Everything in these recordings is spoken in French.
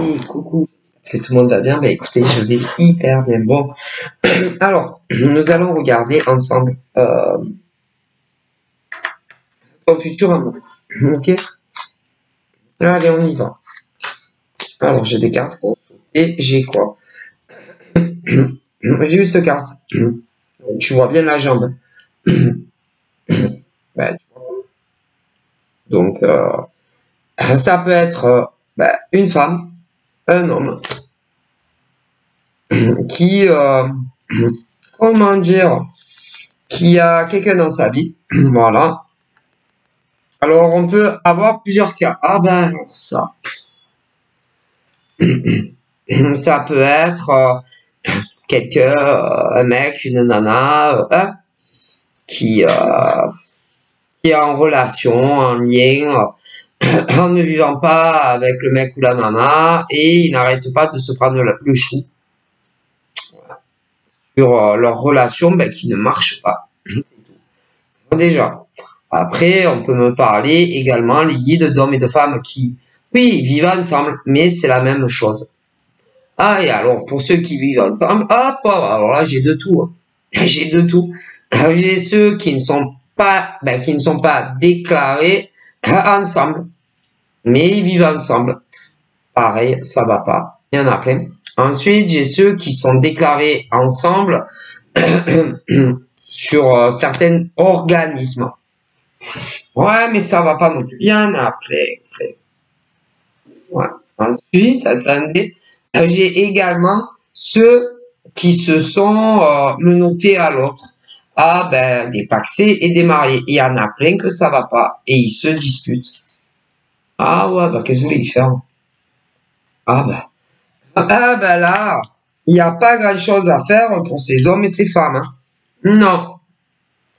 Hey, coucou, que tout le monde va bien? Bah écoutez, je vais hyper bien. Bon, alors, nous allons regarder ensemble ton futur amour. Ok? Allez, on y va. Alors, j'ai des cartes et j'ai quoi? J'ai juste carte. Tu vois bien la jambe. Bah, donc, ça peut être une femme, un homme qui, comment dire, qui a quelqu'un dans sa vie. Voilà. Alors, on peut avoir plusieurs cas. Ah ben, alors ça. Ça peut être quelqu'un, un mec, une nana, qui, qui est en relation, en lien, en ne vivant pas avec le mec ou la nana, et ils n'arrêtent pas de se prendre le chou sur leur relation qui ne marche pas. Déjà. Après, on peut me parler également les guides d'hommes et de femmes qui, oui, vivent ensemble, mais c'est la même chose. Ah, et alors, pour ceux qui vivent ensemble, hop, alors là, j'ai de tout. J'ai de tout. J'ai ceux qui ne sont pas déclarés ensemble, mais ils vivent ensemble. Pareil, ça va pas. Il y en a plein. Ensuite, j'ai ceux qui sont déclarés ensemble sur certains organismes. Ouais, mais ça va pas non plus. Il y en a plein. Ouais. Ensuite, attendez, j'ai également ceux qui se sont menottés à l'autre. Ah ben, des pacsés et des mariés. Il y en a plein que ça va pas. Et ils se disputent. Ah ouais, bah qu'est-ce que vous voulez y faire? Ah ben là, il n'y a pas grand-chose à faire pour ces hommes et ces femmes. Hein. Non.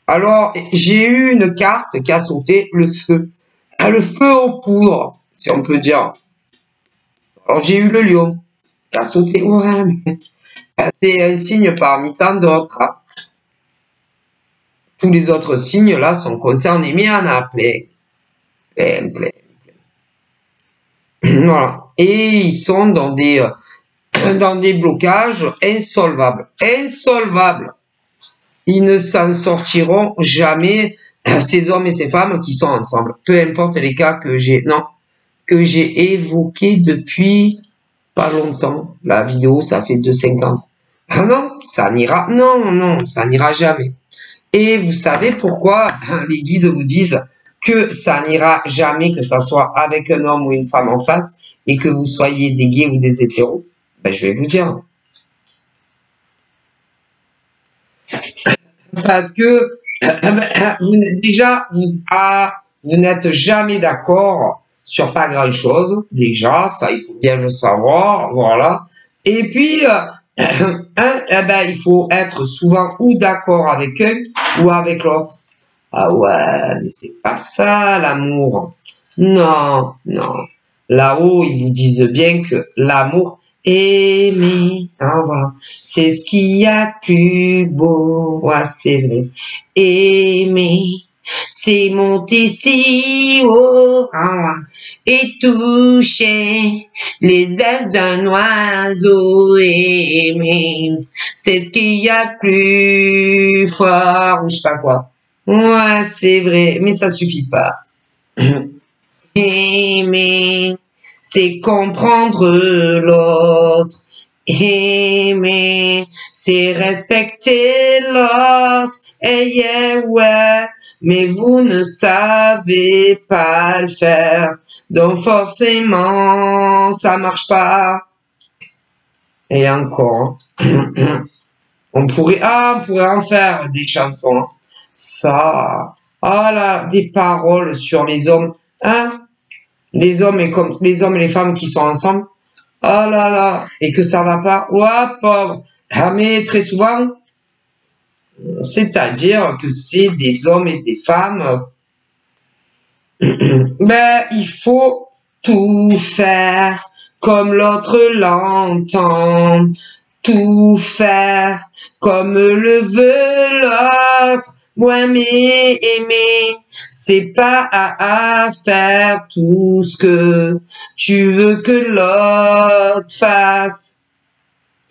Alors, j'ai eu une carte qui a sauté le feu. Ah, le feu aux poudres, si on peut dire. Alors, j'ai eu le lion qui a sauté. Ouais, mais c'est un signe parmi tant d'autres. Hein. Tous les autres signes là sont concernés, mais il y en a plein. Voilà. Et ils sont dans des blocages insolvables. Ils ne s'en sortiront jamais, ces hommes et ces femmes qui sont ensemble. Peu importe les cas que j'ai évoqués depuis pas longtemps. La vidéo, ça fait 2,50. Ah non, ça n'ira, non, ça n'ira jamais. Et vous savez pourquoi les guides vous disent que ça n'ira jamais, que ça soit avec un homme ou une femme en face, et que vous soyez des gays ou des hétéros? Ben, je vais vous dire. Parce que vous n'êtes jamais d'accord sur pas grand-chose. Déjà, ça, il faut bien le savoir. Voilà. Et puis, il faut être souvent ou d'accord avec un ou avec l'autre. Ah ouais, mais c'est pas ça l'amour. Non. Là-haut, ils vous disent bien que l'amour, aimer, c'est ce qu'il y a de plus beau. Ouais, c'est vrai. Aimer, c'est monter si haut et toucher les ailes d'un oiseau. Aimer, c'est ce qu'il y a de plus fort, ou je sais pas quoi. Ouais, c'est vrai, mais ça suffit pas. Aimer, c'est comprendre l'autre. Aimer, c'est respecter l'autre. Ouais, mais vous ne savez pas le faire. Donc forcément, ça marche pas. Et encore, on pourrait en faire des chansons. Ça, là, des paroles sur les hommes, les hommes et les femmes qui sont ensemble. Oh là là, et que ça va pas. Ouais, pauvre. Mais très souvent, c'est-à-dire que c'est des hommes et des femmes. Il faut tout faire comme l'autre l'entend. Tout faire comme le veut l'autre. Ouais, mais aimer, c'est pas à faire tout ce que tu veux que l'autre fasse.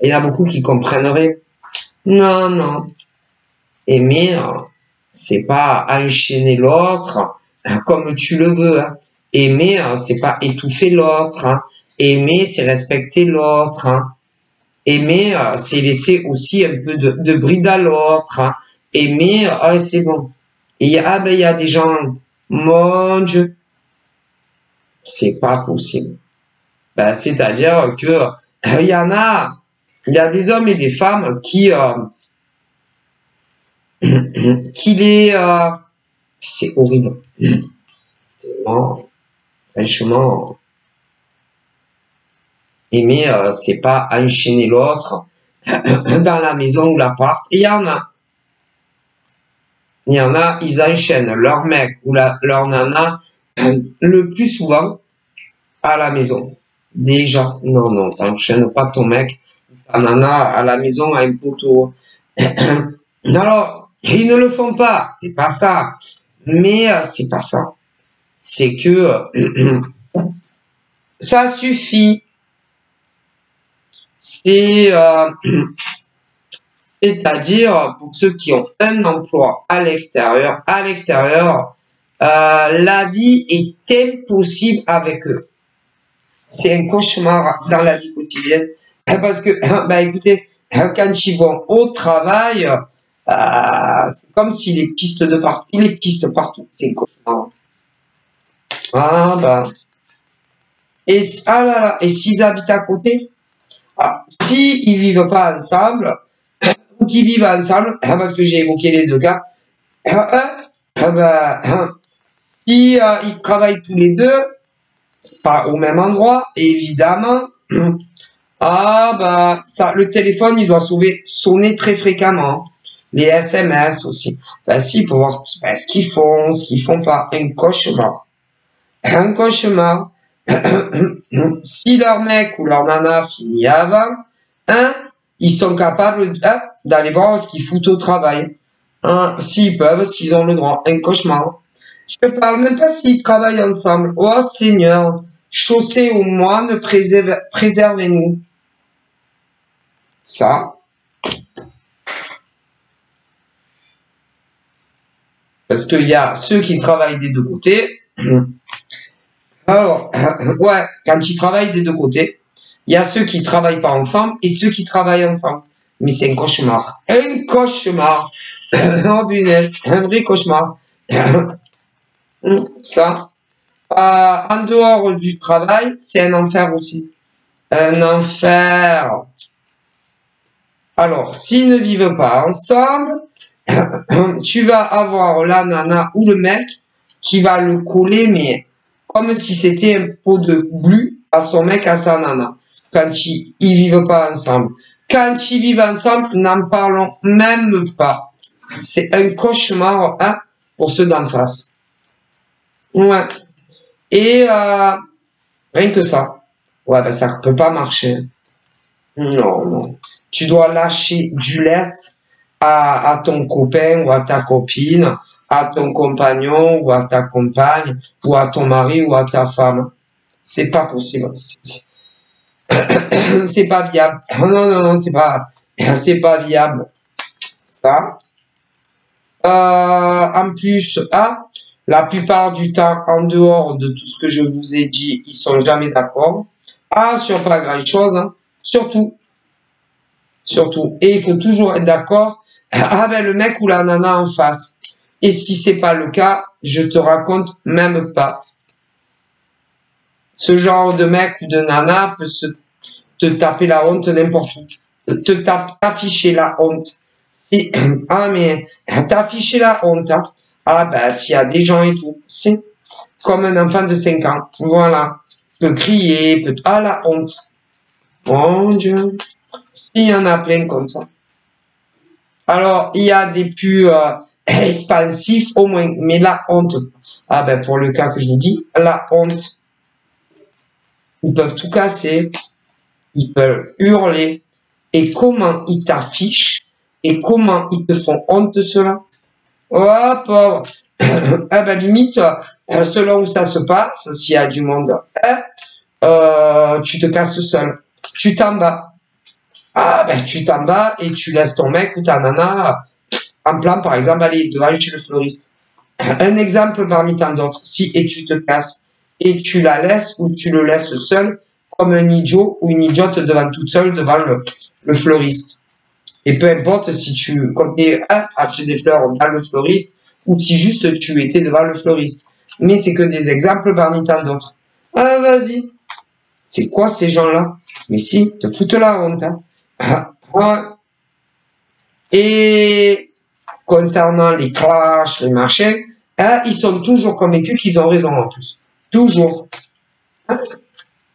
Il y en a beaucoup qui comprennent. Non, non. Aimer, c'est pas enchaîner l'autre comme tu le veux. Hein. Aimer, c'est pas étouffer l'autre. Hein. Aimer, c'est respecter l'autre. Hein. Aimer, c'est laisser aussi un peu de bride à l'autre. Hein. Aimer, c'est bon. Et ben, il y a des gens, mon Dieu, c'est pas possible. Ben, c'est-à-dire que il y a des hommes et des femmes qui c'est horrible. C'est vraiment, franchement, aimer, c'est pas enchaîner l'autre dans la maison ou l'appart. Et il y en a, ils enchaînent leur mec ou leur nana le plus souvent à la maison. Déjà, non, non, t'enchaînes pas ton mec, ta nana à la maison à un poteau. Alors, ils ne le font pas, c'est pas ça. Mais c'est pas ça. C'est que ça suffit. C'est-à-dire pour ceux qui ont un emploi à l'extérieur, la vie est impossible avec eux. C'est un cauchemar dans la vie quotidienne parce que, bah écoutez, quand ils vont au travail, c'est comme si les pistes de partout, les pistes partout, c'est un cauchemar. Ah bah, ah là là, et s'ils habitent à côté, si ils vivent pas ensemble, ou qu'ils vivent ensemble, parce que j'ai évoqué les deux cas, si ils travaillent tous les deux, pas au même endroit, évidemment, le téléphone, il doit sonner très fréquemment. Les SMS aussi. Ben, si, pour voir ce qu'ils font, ce qu'ils font pas. Un cauchemar. Un cauchemar. Si leur mec ou leur nana finit avant, ils sont capables d'aller voir ce qu'ils foutent au travail. S'ils peuvent, s'ils ont le droit. Un cauchemar. Je ne parle même pas s'ils travaillent ensemble. Oh Seigneur, chaussez au moins, préservez-nous. Ça. Parce qu'il y a ceux qui travaillent des deux côtés. Alors, ouais, quand ils travaillent des deux côtés, il y a ceux qui travaillent pas ensemble et ceux qui travaillent ensemble. Mais c'est un cauchemar. Un cauchemar. Oh punaise, un vrai cauchemar. Ça. En dehors du travail, c'est un enfer aussi. Un enfer. Alors, s'ils ne vivent pas ensemble, tu vas avoir la nana ou le mec qui va le coller, mais comme si c'était un pot de glu à son mec, à sa nana, quand ils vivent pas ensemble. Quand ils vivent ensemble, n'en parlons même pas. C'est un cauchemar pour ceux d'en face. Ouais. Et rien que ça. Ouais, ben ça peut pas marcher. Non, non. Tu dois lâcher du lest à ton copain ou à ta copine, à ton compagnon ou à ta compagne, ou à ton mari ou à ta femme. C'est pas possible. C'est pas viable. Non, non, non, c'est pas viable. Ça. En plus, la plupart du temps, en dehors de tout ce que je vous ai dit, ils sont jamais d'accord. Sur pas grand chose, hein. Surtout. Et il faut toujours être d'accord avec le mec ou la nana en face. Et si c'est pas le cas, je te raconte même pas. Ce genre de mec ou de nana peut te taper la honte n'importe où. T'afficher la honte. Mais t'afficher la honte. S'il y a des gens et tout. C'est comme un enfant de 5 ans. Voilà. Peut crier, la honte. Mon Dieu. S'il y en a plein comme ça. Alors, il y a des plus expansifs au moins, mais la honte. Pour le cas que je vous dis, la honte. Ils peuvent tout casser, ils peuvent hurler. Et comment ils t'affichent et comment ils te font honte de cela? hop, hop. Ah ben limite, selon où ça se passe, s'il y a du monde, tu te casses seul. Tu t'en vas. Ah ben tu t'en vas et tu laisses ton mec ou ta nana en plan, par exemple, aller devant chez le fleuriste. Un exemple parmi tant d'autres. Si et tu te casses et tu la laisses ou tu le laisses seul, comme un idiot ou une idiote devant toute seule devant le fleuriste. Et peu importe si tu comptais acheter des fleurs dans le fleuriste ou si juste tu étais devant le fleuriste. Mais c'est que des exemples parmi tant d'autres. Ah, vas-y. C'est quoi ces gens-là? Mais si, te foutent la honte. Hein. Ah, et concernant les clashs, les machins, ils sont toujours convaincus qu'ils ont raison en plus. Toujours.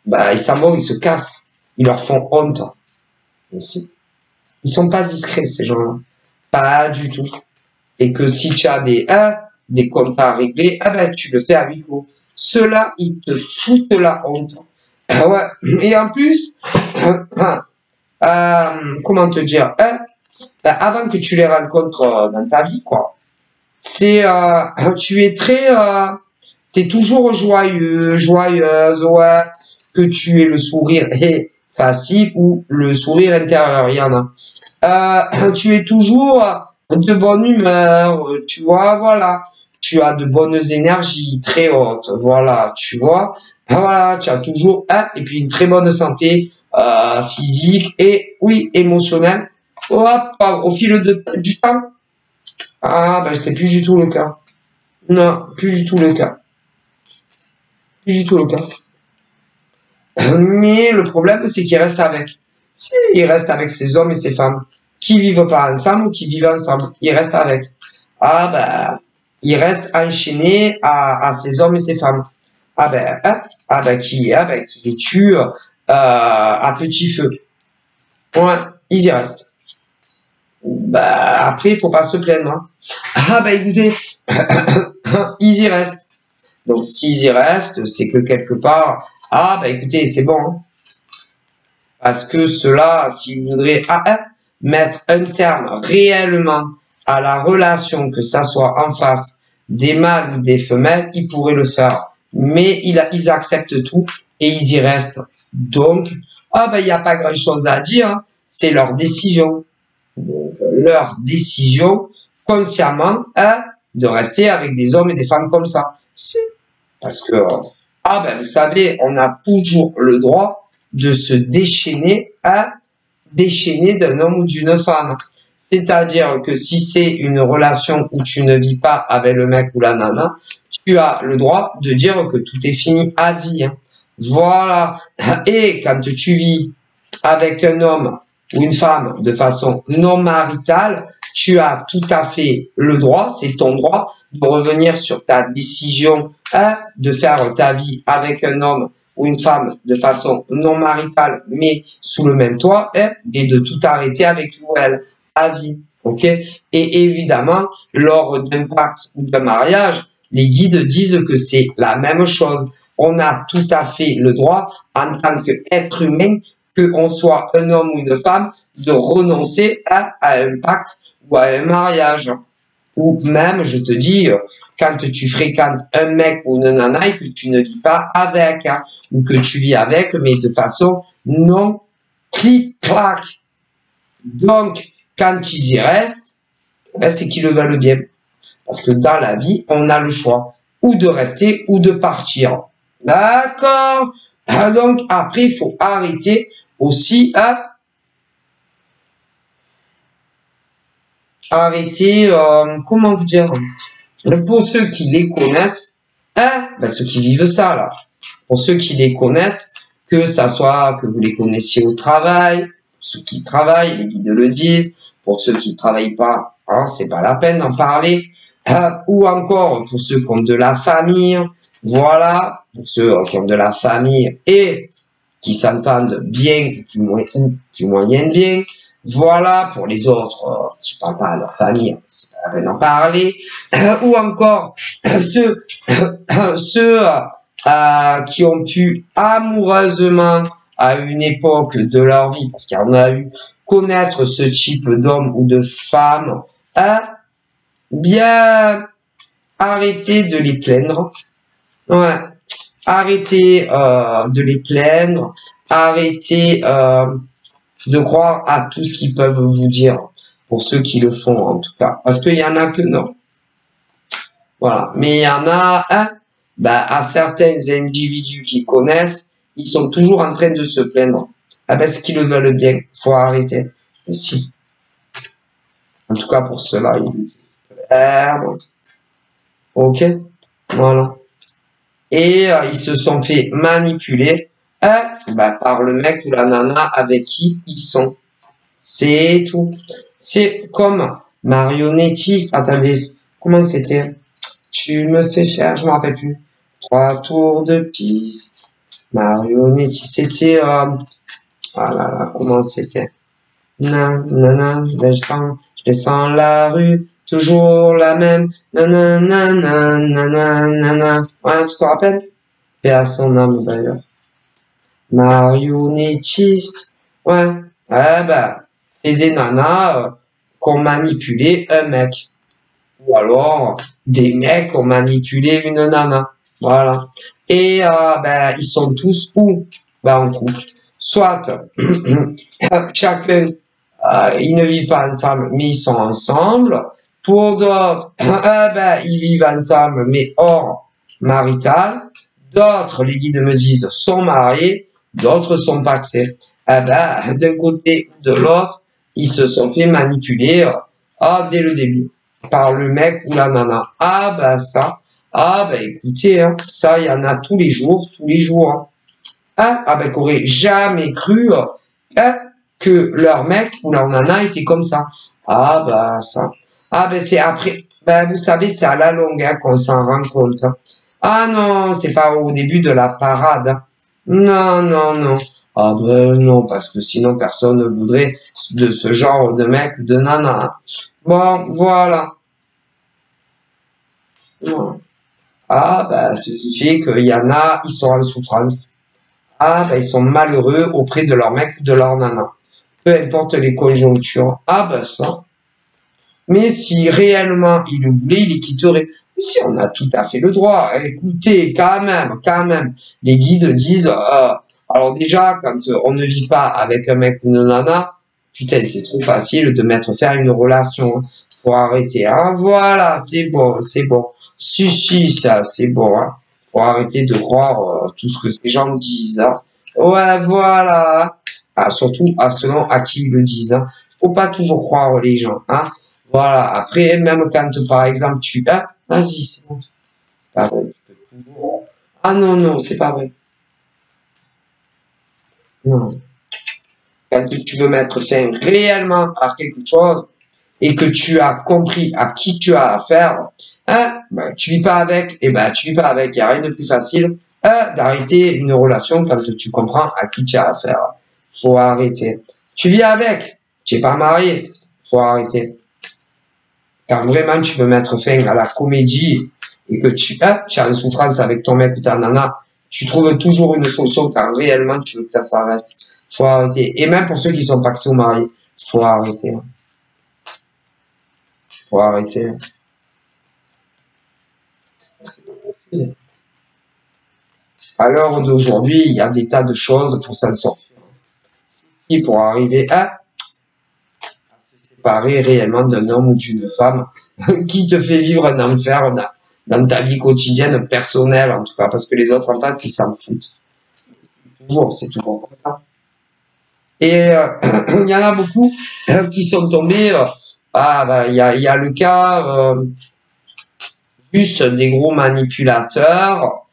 Bah, ils s'en vont, ils se cassent. Ils leur font honte. Mais si. Ils sont pas discrets, ces gens-là. Pas du tout. Et que si tu as des comptes à régler, ben, tu le fais à huis clos. Ceux-là, ils te foutent la honte. Ouais. Et en plus, comment te dire, ben, avant que tu les rencontres dans ta vie, quoi, c'est, tu es très, t'es toujours joyeux, joyeuse, ouais, que tu aies le sourire facile ou le sourire intérieur, il y en a. Tu es toujours de bonne humeur, tu vois, voilà. Tu as de bonnes énergies très hautes, voilà, tu vois. Voilà, tu as toujours et puis une très bonne santé physique et oui, émotionnelle. Hop, au fil du temps. Ah, ben, c'est plus du tout le cas. Non, plus du tout le cas. Plus du tout le cas. Mais le problème, c'est qu'il reste avec. Il reste avec ces hommes et ces femmes qui vivent pas ensemble ou qui vivent ensemble. Il reste avec. Ah ben, il reste enchaîné à ces hommes et ces femmes. Ah ben, qui les tue à petit feu. Ouais, ils y restent. Bah après, il faut pas se plaindre. Hein. Ah ben écoutez, ils y restent. Donc s'ils y restent, c'est que quelque part, ah bah écoutez, c'est bon. Hein. Parce que ceux-là, s'ils voudraient mettre un terme réellement à la relation, que ça soit en face des mâles ou des femelles, ils pourraient le faire. Mais ils acceptent tout et ils y restent. Donc, il n'y a pas grand-chose à dire. Hein. C'est leur décision. Donc, leur décision consciemment de rester avec des hommes et des femmes comme ça. C'est parce que, vous savez, on a toujours le droit de se déchaîner d'un homme ou d'une femme. C'est-à-dire que si c'est une relation où tu ne vis pas avec le mec ou la nana, tu as le droit de dire que tout est fini à vie. Hein. Voilà. Et quand tu vis avec un homme ou une femme de façon non maritale, tu as tout à fait le droit, c'est ton droit, de revenir sur ta décision de faire ta vie avec un homme ou une femme de façon non maritale, mais sous le même toit, et de tout arrêter avec lui ou elle à vie. Ok. Et évidemment, lors d'un pacte ou d'un mariage, les guides disent que c'est la même chose. On a tout à fait le droit, en tant qu'être humain, qu'on soit un homme ou une femme, de renoncer à un pacte ou à un mariage. Ou même, je te dis, quand tu fréquentes un mec ou une nana et que tu ne vis pas avec, hein, ou que tu vis avec, mais de façon non clic-clac. Donc, quand ils y restent, c'est qu'ils le veulent bien. Parce que dans la vie, on a le choix, ou de rester ou de partir. D'accord? Donc, après, il faut arrêter aussi à comment vous dire, pour ceux qui les connaissent, ceux qui vivent ça, là, pour ceux qui les connaissent, que ça soit que vous les connaissiez au travail, pour ceux qui travaillent, les guides le disent, pour ceux qui ne travaillent pas, hein, c'est pas la peine d'en parler, ou encore pour ceux qui ont de la famille, voilà, pour ceux qui ont de la famille et qui s'entendent bien, du moyen bien, voilà, pour les autres qui parlent pas à leur famille, c'est pas la peine d'en parler, ou encore ceux qui ont pu amoureusement à une époque de leur vie, parce qu'il y en a eu, connaître ce type d'homme ou de femme, bien, arrêtez de les plaindre. Ouais. Arrêtez de les plaindre. Arrêtez de croire à tout ce qu'ils peuvent vous dire. Pour ceux qui le font, en tout cas. Parce qu'il y en a que non. Voilà. Mais il y en a à certains individus qui connaissent, ils sont toujours en train de se plaindre. Parce qu'ils le veulent bien. Faut arrêter. Si. En tout cas, pour cela, ils le disent. Ok. Voilà. Et ils se sont fait manipuler par le mec ou la nana avec qui ils sont. C'est tout. C'est comme marionnettiste. Attendez, comment c'était? Tu me fais faire, je me rappelle plus. 3 tours de piste. Marionnettiste. C'était comment c'était? Nanana, je descends la rue, toujours la même. Nanana, nanana. Ouais, tu te rappelles? Et à son âme d'ailleurs. Marionnettiste. Ouais. C'est des nanas qui ont manipulé un mec. Ou alors, des mecs qui ont manipulé une nana. Voilà. Et ils sont tous où? En couple. Soit chacun, ils ne vivent pas ensemble, mais ils sont ensemble. Pour d'autres, ils vivent ensemble, mais hors marital. D'autres, les guides me disent, sont mariés. D'autres sont paxés. D'un côté ou de l'autre, ils se sont fait manipuler dès le début par le mec ou la nana. Ça. Écoutez, ça, il y en a tous les jours. Qu'aurait jamais cru que leur mec ou leur nana était comme ça. Ça. C'est après. Vous savez, c'est à la longue qu'on s'en rend compte. Ah non, c'est pas au début de la parade. Non, non, non. Non, parce que sinon personne ne voudrait de ce genre de mec ou de nana. Bon, voilà. Ce qui fait qu'il y en a, ils sont en souffrance. Ils sont malheureux auprès de leur mec ou de leur nana. Peu importe les conjonctures. Ça. Mais si réellement ils le voulaient, ils les quitteraient. Si on a tout à fait le droit. Écoutez, quand même, les guides disent, alors déjà, quand on ne vit pas avec un mec ou une nana, putain, c'est trop facile de mettre faire une relation. Faut arrêter. Voilà, c'est bon. Si, ça, c'est bon. Faut arrêter de croire tout ce que ces gens disent. Ouais, voilà. Surtout selon à qui ils le disent. Faut pas toujours croire les gens. Voilà. Après, même quand, par exemple, vas-y, c'est bon. C'est pas vrai. Tu peux toujours. Non, c'est pas vrai. Non. Quand tu veux mettre fin réellement à quelque chose et que tu as compris à qui tu as affaire, tu vis pas avec, tu vis pas avec. Il n'y a rien de plus facile d'arrêter une relation quand tu comprends à qui tu as affaire. Faut arrêter. Tu vis avec, tu n'es pas marié, faut arrêter. Quand vraiment tu veux mettre fin à la comédie et que tu es en souffrance avec ton mec ou ta nana, tu trouves toujours une solution quand réellement tu veux que ça s'arrête. Faut arrêter. Et même pour ceux qui sont paxés ou mariés, faut arrêter. Faut arrêter. À l'heure d'aujourd'hui, il y a des tas de choses pour s'en sortir. Et pour arriver à se séparer réellement d'un homme ou d'une femme qui te fait vivre un enfer dans ta vie quotidienne, personnelle en tout cas, parce que les autres en face, ils s'en foutent. C'est toujours comme ça. Et il y en a beaucoup qui sont tombés. Il y a le cas juste des gros manipulateurs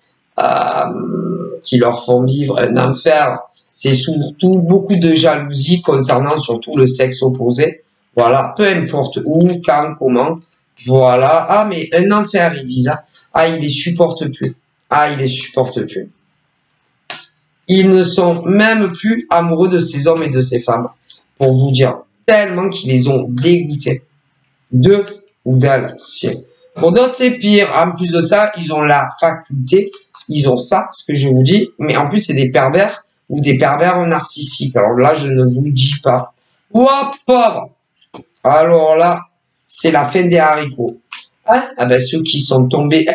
qui leur font vivre un enfer. C'est surtout beaucoup de jalousie concernant surtout le sexe opposé. Voilà, peu importe où, quand, comment. Voilà. Mais un enfer, ils vivent. Il les supporte plus. Il les supporte plus. Ils ne sont même plus amoureux de ces hommes et de ces femmes. Pour vous dire, tellement qu'ils les ont dégoûtés. D'eux ou d'elles. Pour d'autres, c'est pire. En plus de ça, ils ont la faculté, ils ont ça, ce que je vous dis, mais en plus, c'est des pervers ou des pervers narcissiques. Alors là, je ne vous le dis pas. Ouah, pauvre! Alors là, c'est la fin des haricots. Hein? Ah ben, ceux qui sont tombés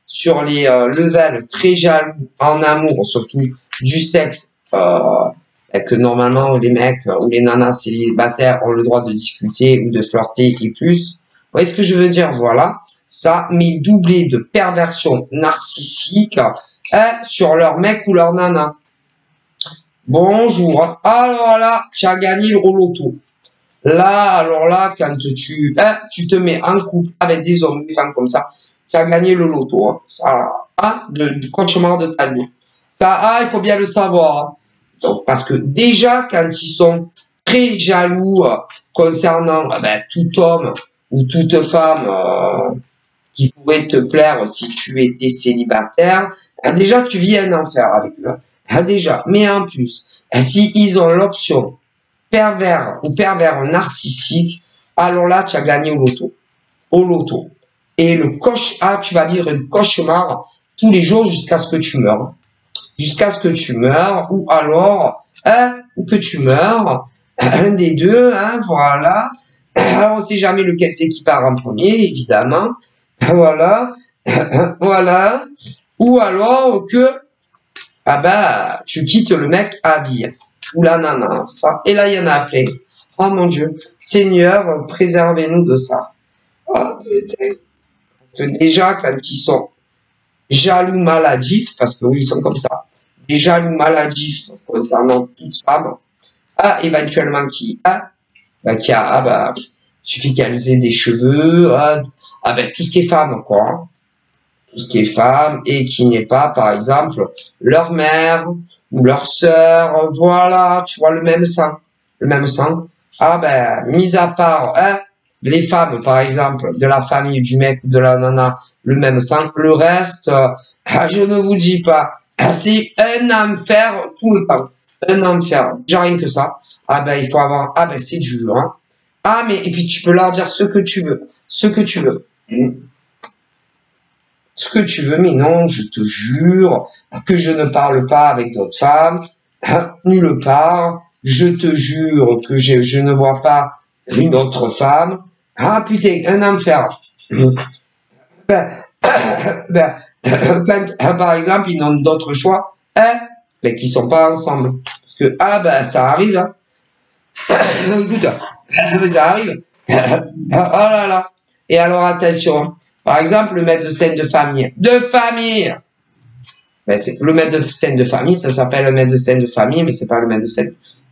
sur les levels très jaloux en amour, surtout du sexe, et que normalement les mecs ou les nanas célibataires ont le droit de discuter ou de flirter et plus. Vous voyez ce que je veux dire? Voilà. Ça, mais doublé de perversion narcissique sur leur mec ou leur nana. Bonjour. Alors là, tu as gagné le loto. Là, alors là, quand tu te mets en couple avec des hommes, des femmes comme ça, tu as gagné le loto. Hein. Ça, du cauchemar de ta vie. Ça, il faut bien le savoir. Hein. Donc, parce que déjà, quand ils sont très jaloux concernant tout homme ou toute femme qui pourrait te plaire si tu étais célibataire, déjà, tu vis un enfer avec eux. Déjà. Mais en plus, si ils ont l'option pervers ou pervers narcissique, alors là, tu as gagné au loto. Au loto. Et tu vas vivre un cauchemar tous les jours jusqu'à ce que tu meurs. Jusqu'à ce que tu meurs, ou alors, ou que tu meurs, un des deux, voilà. On ne sait jamais lequel c'est qui part en premier, évidemment. Voilà. Voilà. Ou alors que, tu quittes le mec habillé. Ou la nana, ça. Et là, il y en a plein. Oh mon Dieu. Seigneur, préservez-nous de ça. Oh putain. Parce que déjà, quand ils sont jaloux maladifs, parce que oui, ils sont comme ça, des jaloux maladifs concernant toute femme, éventuellement suffit qu'elles aient des cheveux, tout ce qui est femme, quoi. Hein. Tout ce qui est femme et qui n'est pas, par exemple, leur mère ou leur sœur, voilà, tu vois, le même sang. Le même sang. Mis à part, les femmes, par exemple, de la famille du mec ou de la nana, le même sang, le reste, je ne vous dis pas, c'est un enfer tout le temps. Un enfer. Déjà rien que ça. Il faut avoir, c'est dur, hein. Et puis tu peux leur dire ce que tu veux. Ce que tu veux. Ce que tu veux, mais non, je te jure que je ne parle pas avec d'autres femmes, nulle part. Je te jure que je ne vois pas une autre femme. Putain, un enfer. Par exemple, ils n'ont d'autres choix, qui sont pas ensemble. Parce que, ça arrive, hein. Écoute, ça arrive. Oh là là. Et alors, attention. Par exemple, le médecin de famille. De famille! Le médecin de famille, ça s'appelle le médecin de famille, mais c'est pas le médecin.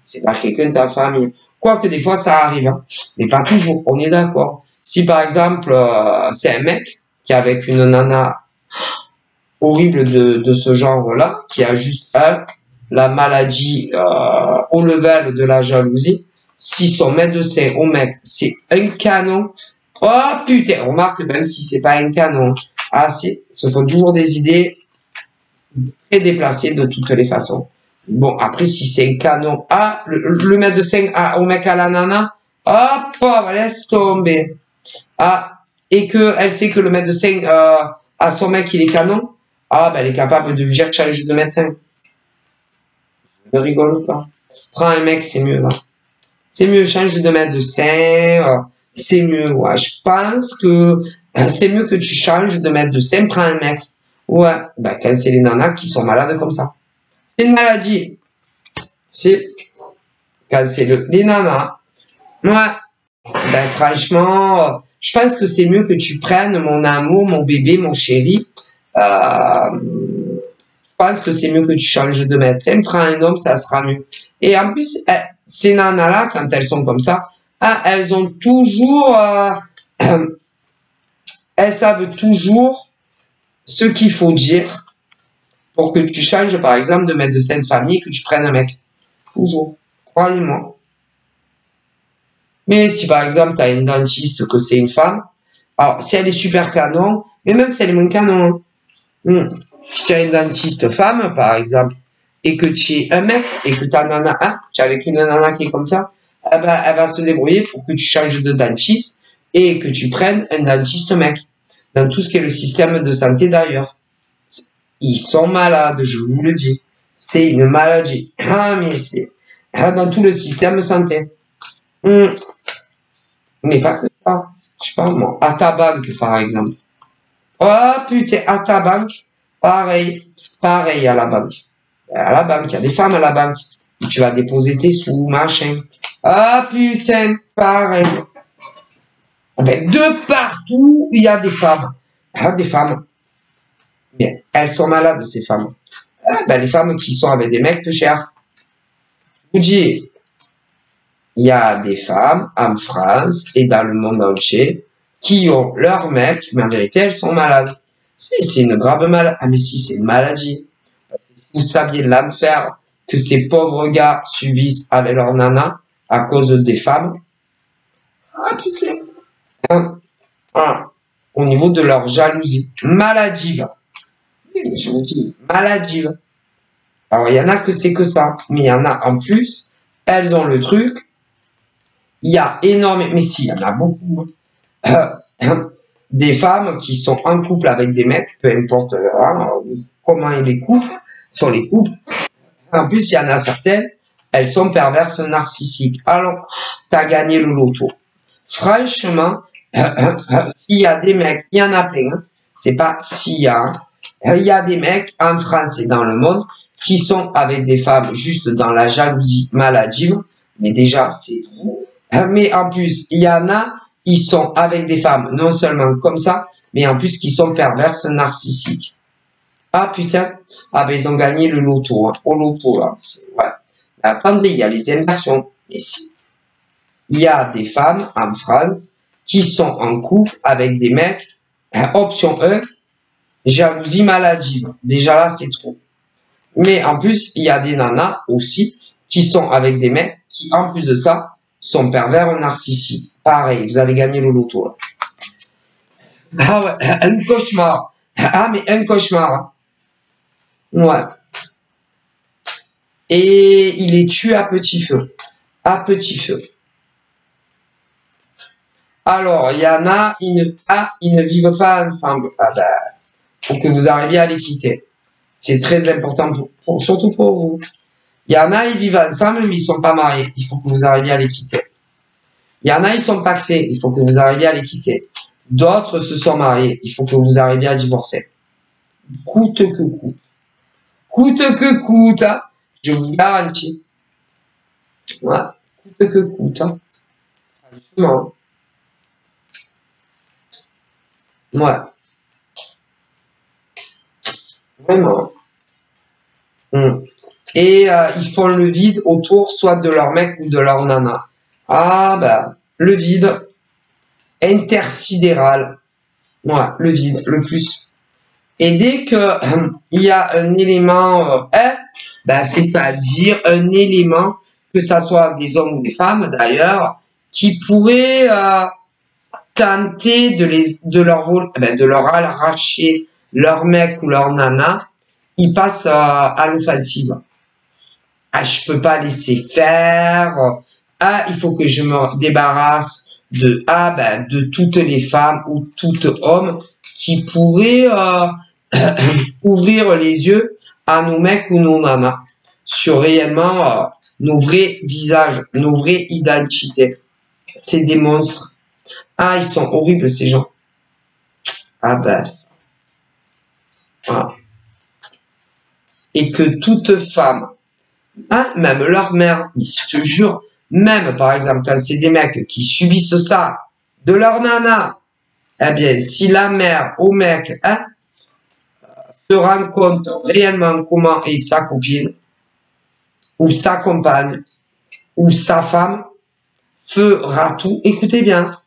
C'est pas quelqu'un de ta famille. Quoique des fois, ça arrive, hein. Mais pas toujours. On est d'accord. Si, par exemple, c'est un mec qui est avec une nana horrible de ce genre-là, qui a juste la maladie au level de la jalousie, si son médecin au mec, c'est un canon, oh putain, remarque, même si c'est pas un canon, se font toujours des idées très déplacées de toutes les façons. Bon, après, si c'est un canon, le médecin au mec à la nana, laisse tomber. Et que elle sait que le médecin à son mec il est canon, elle est capable de lui dire change de médecin. Ne rigole pas. Prends un mec, c'est mieux, là. C'est mieux, change de médecin, c'est mieux, ouais. Je pense que c'est mieux que tu changes de médecin, prends un mec. Ouais, quand c'est les nanas qui sont malades comme ça. C'est une maladie. Quand c'est les nanas. Ouais. Franchement, je pense que c'est mieux que tu prennes mon amour, mon bébé, mon chéri. Je pense que c'est mieux que tu changes de médecin. Prends un homme, ça sera mieux. Et en plus, ces nanas-là, quand elles sont comme ça, elles ont toujours... elles savent toujours ce qu'il faut dire pour que tu changes, par exemple, de médecin de famille, que tu prennes un mec. Toujours. Croyez-moi. Mais si par exemple tu as une dentiste que c'est une femme, alors si elle est super canon, mais même si elle est moins canon, si tu as une dentiste femme par exemple, et que tu es un mec, et que tu as tu es avec une nana qui est comme ça, elle va se débrouiller pour que tu changes de dentiste et que tu prennes un dentiste mec. Dans tout ce qui est le système de santé d'ailleurs. Ils sont malades, je vous le dis. C'est une maladie. Mais c'est dans tout le système de santé. Mais pas que ça. je sais pas moi, à ta banque, par exemple. Oh putain, à ta banque, pareil à la banque. À la banque, il y a des femmes à la banque. Tu vas déposer tes sous, machin. Ah putain, pareil. Ben, de partout, il y a des femmes. Ah, des femmes. Mais elles sont malades, ces femmes. Ah, ben, les femmes qui sont avec des mecs peu chers. Je vous dis, il y a des femmes en France et dans le monde entier qui ont leur mec, mais en vérité, elles sont malades. C'est une grave maladie. Ah, mais si, c'est une maladie. Vous saviez l'enfer que ces pauvres gars subissent avec leur nana à cause des femmes. Ah, putain. Ah, au niveau de leur jalousie. Maladive. Je vous dis, maladive. Alors, il y en a que c'est que ça. Mais il y en a en plus, elles ont le truc. Il y a énormément, mais si, il y en a beaucoup. Des femmes qui sont en couple avec des mecs, peu importe comment ils les coupent, sont les couples. En plus, il y en a certaines, elles sont perverses narcissiques. Alors, t'as gagné le loto. Franchement, s'il y a des mecs, il y en a plein, hein. C'est pas s'il y a, il y a des mecs en France et dans le monde qui sont avec des femmes juste dans la jalousie maladive, mais déjà, c'est trop. Mais en plus, il y en a, ils sont avec des femmes non seulement comme ça, mais en plus qui sont perverses narcissiques. Ah putain, ah ben ils ont gagné le loto, hein. Au loto là. Ouais. Attendez, il y a les inversions. Mais si, il y a des femmes en France qui sont en couple avec des mecs. Option 1, jalousie maladive. Déjà là, c'est trop. Mais en plus, il y a des nanas aussi qui sont avec des mecs qui, en plus de ça, sont pervers ou narcissiques. Pareil, vous avez gagné le loto là. Ah ouais, un cauchemar. Ah mais un cauchemar. Hein. Ouais. Et il est tué à petit feu. À petit feu. Alors, il y en a, ils ne vivent pas ensemble. Ah ben, faut que vous arriviez à les quitter. C'est très important, surtout pour vous. Il y en a, ils vivent ensemble, mais ils sont pas mariés. Il faut que vous arriviez à les quitter. Il y en a, ils sont paxés. Il faut que vous arriviez à les quitter. D'autres se sont mariés. Il faut que vous arriviez à divorcer. Coûte que coûte. Coûte que coûte, hein. Je vous garantis. Ouais. Coûte que coûte, hein. Franchement. Ouais. Vraiment. Et ils font le vide autour soit de leur mec ou de leur nana. Ah ben, le vide intersidéral. Ouais, le vide, le plus. Et dès que il y a un élément ben, c'est-à-dire un élément, que ça soit des hommes ou des femmes d'ailleurs, qui pourrait tenter de leur arracher leur mec ou leur nana, ils passent à l'offensive. Ah, je peux pas laisser faire. Ah, il faut que je me débarrasse de toutes les femmes ou tout homme qui pourraient ouvrir les yeux à nos mecs ou nos nanas sur réellement nos vrais visages, nos vraies identités. C'est des monstres. Ah, ils sont horribles ces gens. Ah ben, voilà. Et que toute femme, hein, même leur mère, mais je te jure, même par exemple quand c'est des mecs qui subissent ça de leur nana, eh bien si la mère au mec hein, se rend compte réellement comment est sa copine ou sa compagne ou sa femme, fera tout, écoutez bien,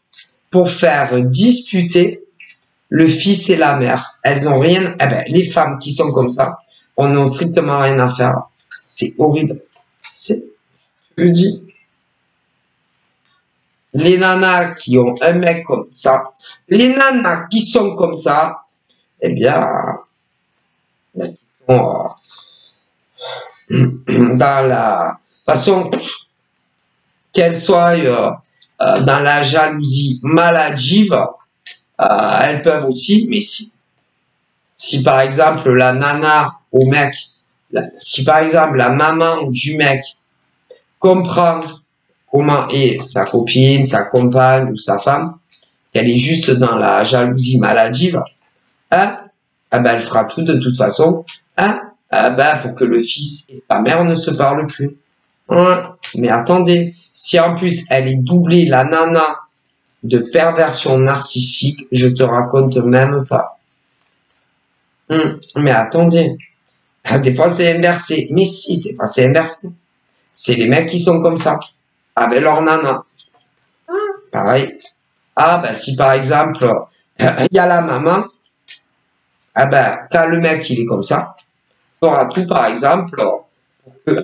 pour faire disputer le fils et la mère. Elles ont rien, eh ben les femmes qui sont comme ça, on n'a strictement rien à faire. C'est horrible. C'est, je dis, les nanas qui ont un mec comme ça, les nanas qui sont comme ça, eh bien, ils sont dans la façon qu'elles soient dans la jalousie maladive, elles peuvent aussi, mais si par exemple la nana au mec, si par exemple la maman du mec comprend comment est sa copine, sa compagne ou sa femme, qu'elle est juste dans la jalousie maladive, hein, ah ben, elle fera tout de toute façon, hein, ah ben, pour que le fils et sa mère ne se parlent plus. Ouais. Mais attendez, si en plus elle est doublée, la nana, de perversion narcissique, je te raconte même pas. Mais attendez, des fois c'est inversé. Mais si, des fois c'est inversé. C'est les mecs qui sont comme ça, avec leur nana. Pareil. Ah ben si par exemple, il y a la maman, ah ben quand le mec il est comme ça, il fera tout par exemple pour que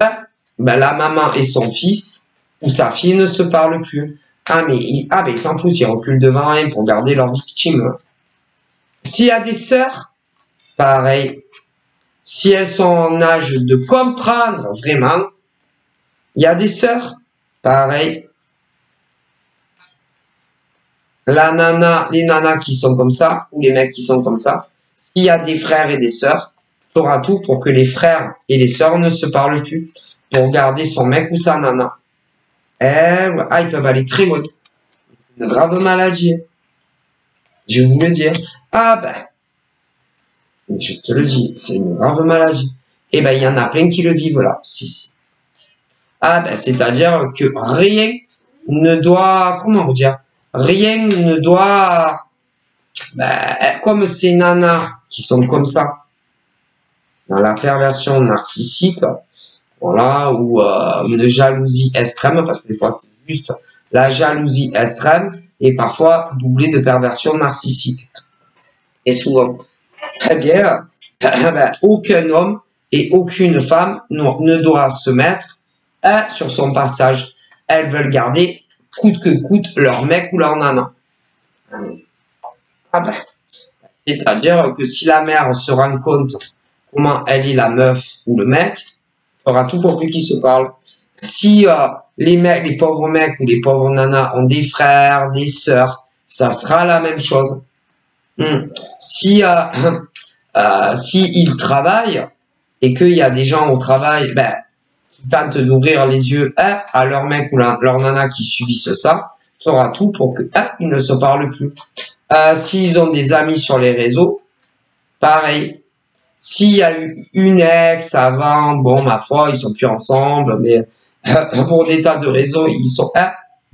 ben, la maman et son fils ou sa fille ne se parlent plus. Ah mais ils s'en foutent, ils reculent devant rien pour garder leur victime. S'il y a des sœurs, pareil. Si elles sont en âge de comprendre vraiment, il y a des sœurs, pareil. La nana, les nanas qui sont comme ça, ou les mecs qui sont comme ça, s'il y a des frères et des sœurs, fera tout pour que les frères et les sœurs ne se parlent plus, pour garder son mec ou sa nana. Ils peuvent aller très loin. C'est une grave maladie. Je vais vous le dire. Ah ben, je te le dis, c'est une grave maladie. Eh ben, il y en a plein qui le vivent là. Si. Ah ben, c'est-à-dire que rien ne doit, comment vous dire, rien ne doit, ben, comme ces nanas qui sont comme ça, dans la perversion narcissique, voilà, ou une jalousie extrême, parce que des fois c'est juste la jalousie extrême et parfois doublée de perversion narcissique. Et souvent, très bien, ben, aucun homme et aucune femme ne doit se mettre sur son passage. Elles veulent garder coûte que coûte leur mec ou leur nana. Ah ben, c'est-à-dire que si la mère se rend compte comment elle est la meuf ou le mec, fera tout pour plus qu'ils se parlent. Si les pauvres mecs ou les pauvres nanas ont des frères, des sœurs, ça sera la même chose. Si ils travaillent et qu'il y a des gens au travail qui tentent d'ouvrir les yeux à leur mec ou leur nana qui subissent ça, fera tout pour que ils ne se parlent plus. S'ils ont des amis sur les réseaux, pareil. S'il y a eu une ex avant, bon, ma foi, ils sont plus ensemble, mais pour des tas de raisons, ils sont,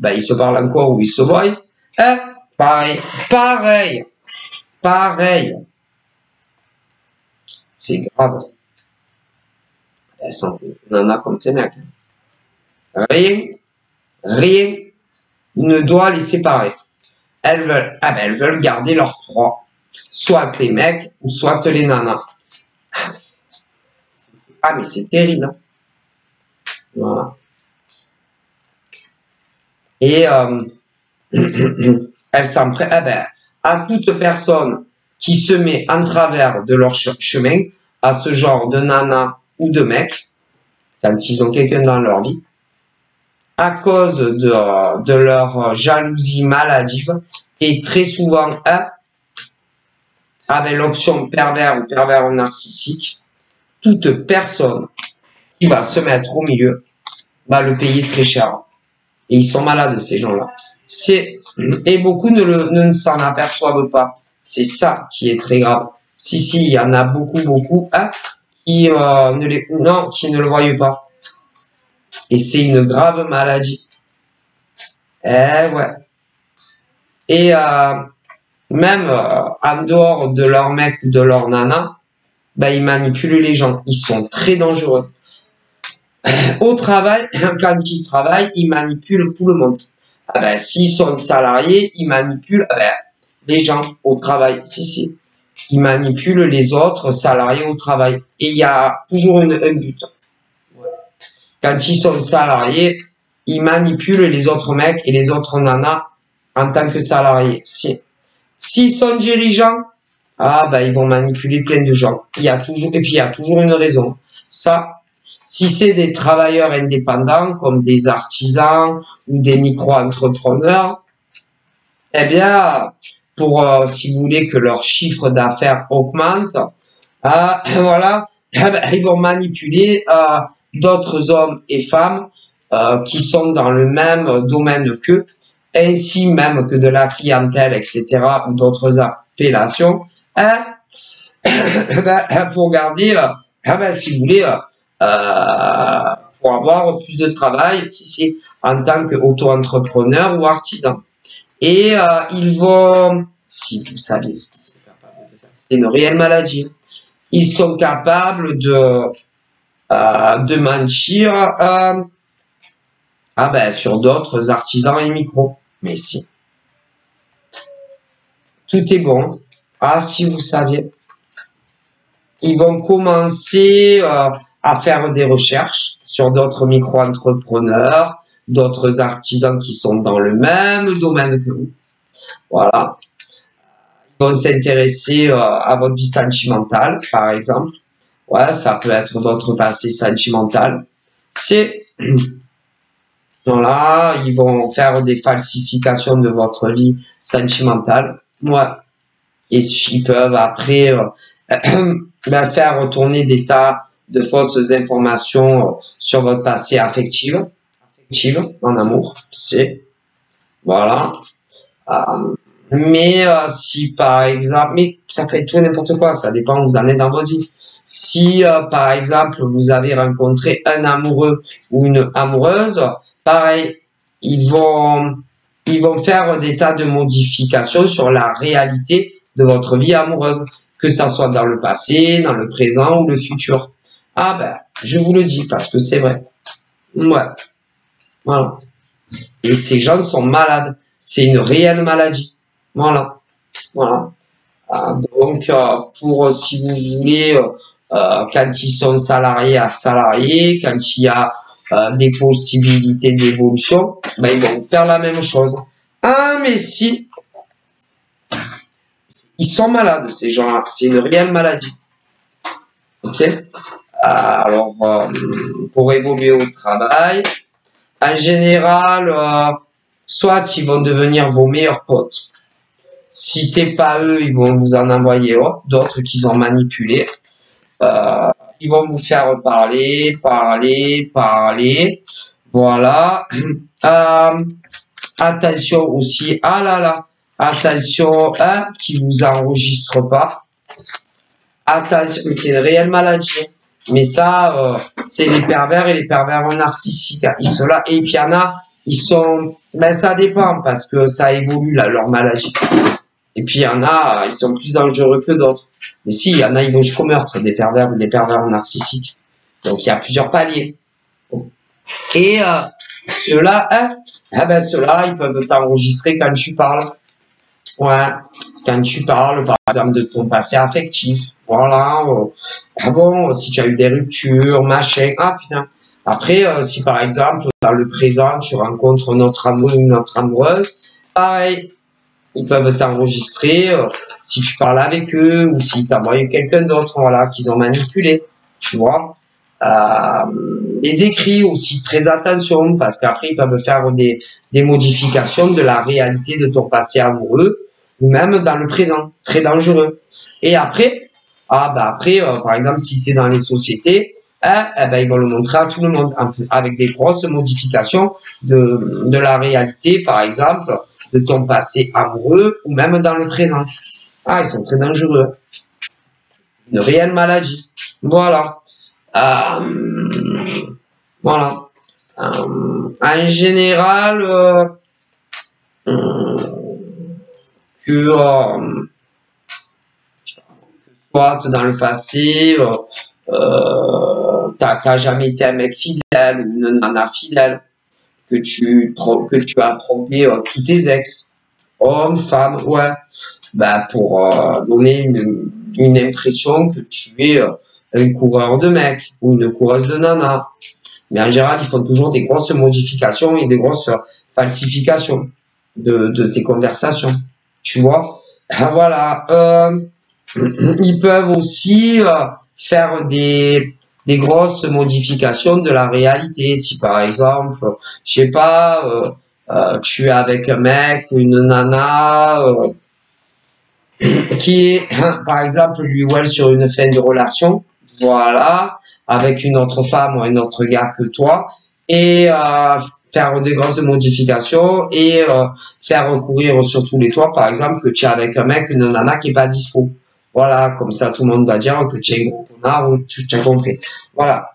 ils se parlent encore ou ils se voient. Pareil. C'est grave. Elles sont des nanas comme ces mecs. Rien ne doit les séparer. Elles veulent garder leurs droits. Soit les mecs, ou soit les nanas. Ah, mais c'est terrible. Hein. Voilà. Et elle s'en prête à toute personne qui se met en travers de leur chemin, à ce genre de nana ou de mec, quand ils ont quelqu'un dans leur vie, à cause de leur jalousie maladive, et très souvent avec l'option pervers ou pervers narcissique, toute personne qui va se mettre au milieu va le payer très cher. Et ils sont malades, ces gens-là. Et beaucoup ne s'en aperçoivent pas. C'est ça qui est très grave. Si, il y en a beaucoup, qui ne le voient pas. Et c'est une grave maladie. Ouais. Et même en dehors de leur mec ou de leur nana, ils manipulent les gens. Ils sont très dangereux. Au travail, quand ils travaillent, ils manipulent tout le monde. S'ils sont salariés, ils manipulent les gens au travail. Si. Ils manipulent les autres salariés au travail. Et il y a toujours un but. Quand ils sont salariés, ils manipulent les autres mecs et les autres nanas en tant que salariés. S'ils sont dirigeants, ils vont manipuler plein de gens. Il y a toujours une raison. Ça, si c'est des travailleurs indépendants, comme des artisans ou des micro-entrepreneurs, pour, si vous voulez que leur chiffre d'affaires augmente, voilà, ils vont manipuler d'autres hommes et femmes qui sont dans le même domaine qu'eux ainsi même que de la clientèle, etc., ou d'autres appellations, hein, pour garder, si vous voulez, pour avoir plus de travail, si c'est en tant qu'auto-entrepreneur ou artisan. Et ils vont, si vous saviez ce qu'ils sont capables de faire, c'est une réelle maladie. Ils sont capables de mentir sur d'autres artisans et micros. Mais si. Tout est bon. Ah, si vous saviez. Ils vont commencer à faire des recherches sur d'autres micro-entrepreneurs, d'autres artisans qui sont dans le même domaine que vous. Voilà. Ils vont s'intéresser à votre vie sentimentale, par exemple. Ouais, ça peut être votre passé sentimental. C'est voilà, ils vont faire des falsifications de votre vie sentimentale. Ouais. Et ils peuvent après faire retourner des tas de fausses informations sur votre passé affectif en amour. C'est voilà. Mais si par exemple, mais ça peut être tout et n'importe quoi, ça dépend où vous en êtes dans votre vie. Si par exemple vous avez rencontré un amoureux ou une amoureuse, pareil, ils vont faire des tas de modifications sur la réalité de votre vie amoureuse, que ça soit dans le passé, dans le présent ou le futur. Ah ben, je vous le dis parce que c'est vrai. Ouais, voilà. Et ces gens sont malades. C'est une réelle maladie. Voilà, voilà. Donc, pour, si vous voulez, quand ils sont salariés à salariés, quand il y a des possibilités d'évolution, ils vont faire la même chose. Ah, mais si, ils sont malades, ces gens-là. C'est une réelle maladie. Ok. Alors, pour évoluer au travail, en général, soit ils vont devenir vos meilleurs potes. Si c'est pas eux, ils vont vous en envoyer d'autres qu'ils ont manipulés. Ils vont vous faire parler. Voilà. Attention aussi. Ah là là. Attention, qui vous enregistre pas. Attention, c'est une réelle maladie. Mais ça, c'est les pervers et les pervers narcissiques. Ils sont là. Et puis il y en a, ils sont, ça dépend parce que ça évolue là, leur maladie. Et puis il y en a, ils sont plus dangereux que d'autres. Mais si, il y en a, ils vont jusqu'au meurtre, des pervers narcissiques. Donc il y a plusieurs paliers. Et ceux-là, ceux-là, ils peuvent t'enregistrer quand tu parles. Ouais, quand tu parles, par exemple, de ton passé affectif. Voilà. Si tu as eu des ruptures, machin. Ah putain. Après, si par exemple, dans le présent, tu rencontres notre amoureux ou notre amoureuse, pareil. Ils peuvent t'enregistrer si tu parles avec eux ou si tu envoies quelqu'un d'autre, voilà, qu'ils ont manipulé, tu vois. Les écrits aussi, très attention, parce qu'après, ils peuvent faire des modifications de la réalité de ton passé amoureux ou même dans le présent, très dangereux. Et après, par exemple, si c'est dans les sociétés, ils vont le montrer à tout le monde avec des grosses modifications de la réalité, par exemple, de ton passé amoureux ou même dans le présent. Ah, ils sont très dangereux. Une réelle maladie. Voilà. Voilà. En général, soit dans le passé, t'as jamais été un mec fidèle ou une nana fidèle, que tu as trompé tous tes ex, hommes, femmes, ouais, pour donner une impression que tu es un coureur de mecs ou une coureuse de nana. Mais en général, ils font toujours des grosses modifications et des grosses falsifications de tes conversations. Tu vois? Voilà. Ils peuvent aussi faire des grosses modifications de la réalité. Si par exemple, je sais pas, tu es avec un mec ou une nana qui est, par exemple, lui ou elle sur une fin de relation, voilà, avec une autre femme ou un autre gars que toi, et faire des grosses modifications et faire recourir sur tous les toits, par exemple, que tu es avec un mec, une nana qui est pas dispo. Voilà, comme ça tout le monde va dire que tu es un gros connard ou tu as compris. Voilà,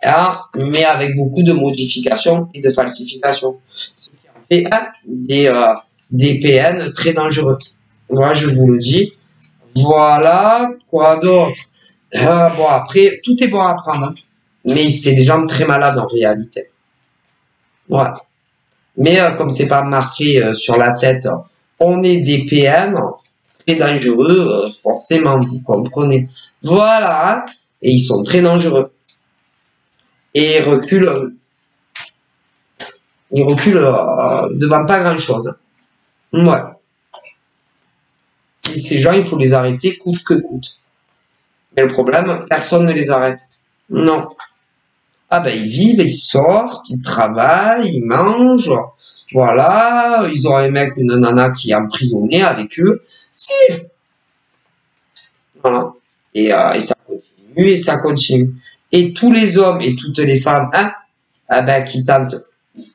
mais avec beaucoup de modifications et de falsifications. Ce qui en fait des PN très dangereux. Voilà, je vous le dis. Voilà, quoi d'autre? Bon, après, tout est bon à prendre, hein. Mais c'est des gens très malades en réalité. Voilà. Mais comme c'est pas marqué sur la tête, on est des PN, très dangereux, forcément, vous comprenez. Voilà, hein. Et ils sont très dangereux. Et ils reculent devant pas grand-chose. Ouais. Et ces gens, il faut les arrêter coûte que coûte. Mais le problème, personne ne les arrête. Non. Ah ben ils vivent, ils sortent, ils travaillent, ils mangent. Voilà, ils ont un mec, une nana qui est emprisonnée avec eux. Si. Voilà. Et ça continue, et ça continue. Et tous les hommes et toutes les femmes, hein, ah ben, qui tentent